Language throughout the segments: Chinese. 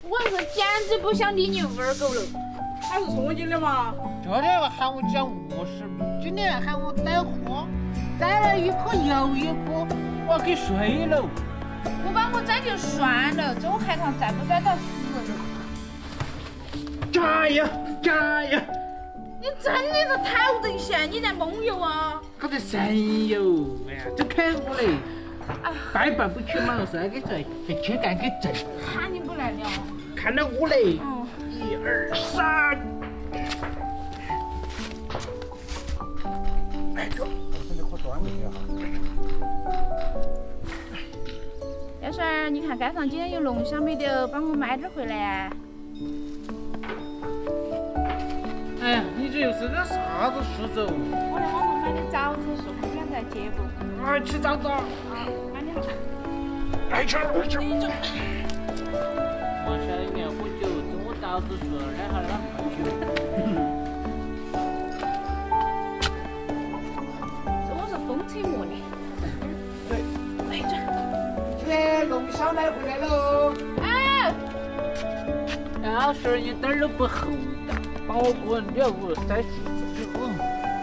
我是简直不想理你二狗了。他是送进的嘛？昨天喊我讲务实，今天喊我逮货，逮了一颗又一颗，我给睡了。不帮我摘就算了，这我还看摘不摘到死。加油，加油！你真的是太无正线，你在梦游啊？我在神游，哎呀，这看我嘞！哎呀，拜拜不去马路三给这，给躯干给震。喊你不来了。看到我嘞！哦。 1、2、3。哎，走，我这可端过去哈。要是儿，你看街上今天有龙虾没得，帮我买点回来啊。哎呀，你这又是点啥子事走？我在网上买的枣子树，不想再结果。哎，吃枣子。买的好。爱吃，爱吃。你这。往下一年喝酒，中午枣子树2哈拉喝酒。这我是风吹磨的。对。哎这。哎，龙虾买回来喽！哎。老师一点都不厚道，把我滚了我塞树子里。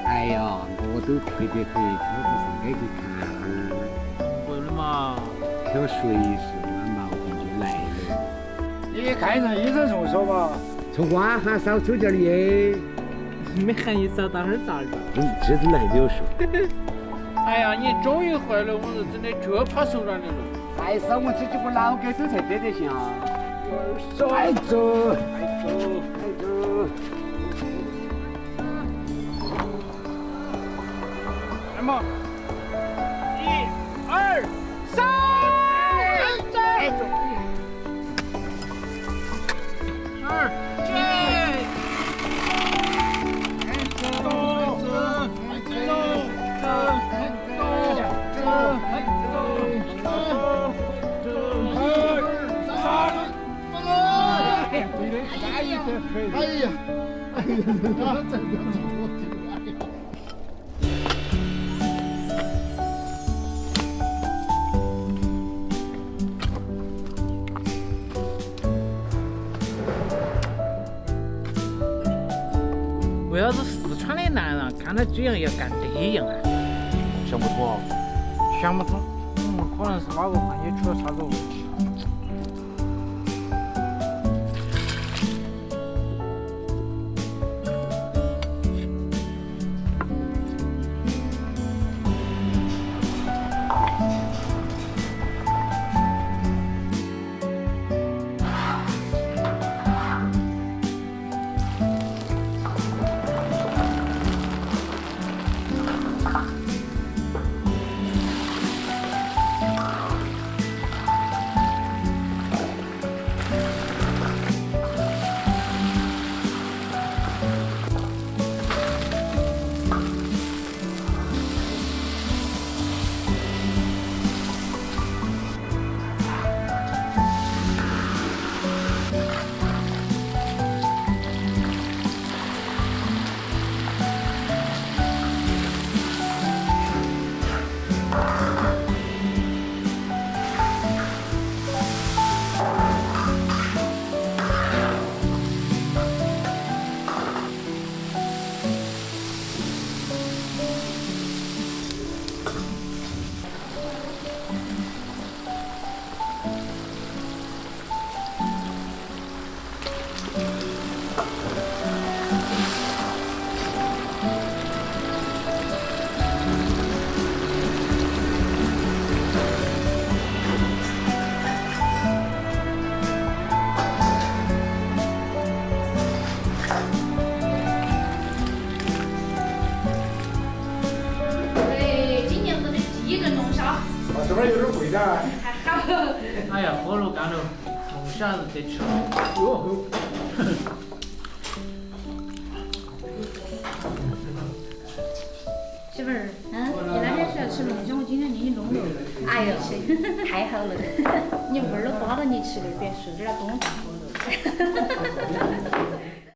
哎呀，我都特别可以，我只是爱去看会儿。为了嘛？挑水是那毛病就来了。你看上医生厕所吧？从娃哈少抽点烟。没喊你少打点大的。你一直都来没有说。哎呀，你终于回来，我是真的就怕手软的了。再少我这几个老街头才得得行。走，快走，快走，快走。来嘛！1、2、3，哎，走。2、进。走，哎呀，哎呀，他真的是我的哎呀！为啥子四川的男人看到这样要干这样啊？想不通，想不通。可能是哪个环节出了啥子问题。这边有点贵的。还好。哎呀，喝了干了，龙虾是得吃了。哟。媳妇儿，你那天说要吃龙虾，我今天给你弄了。哎呦，太好了！你味儿都刮到你吃的，别说这儿跟我干活了。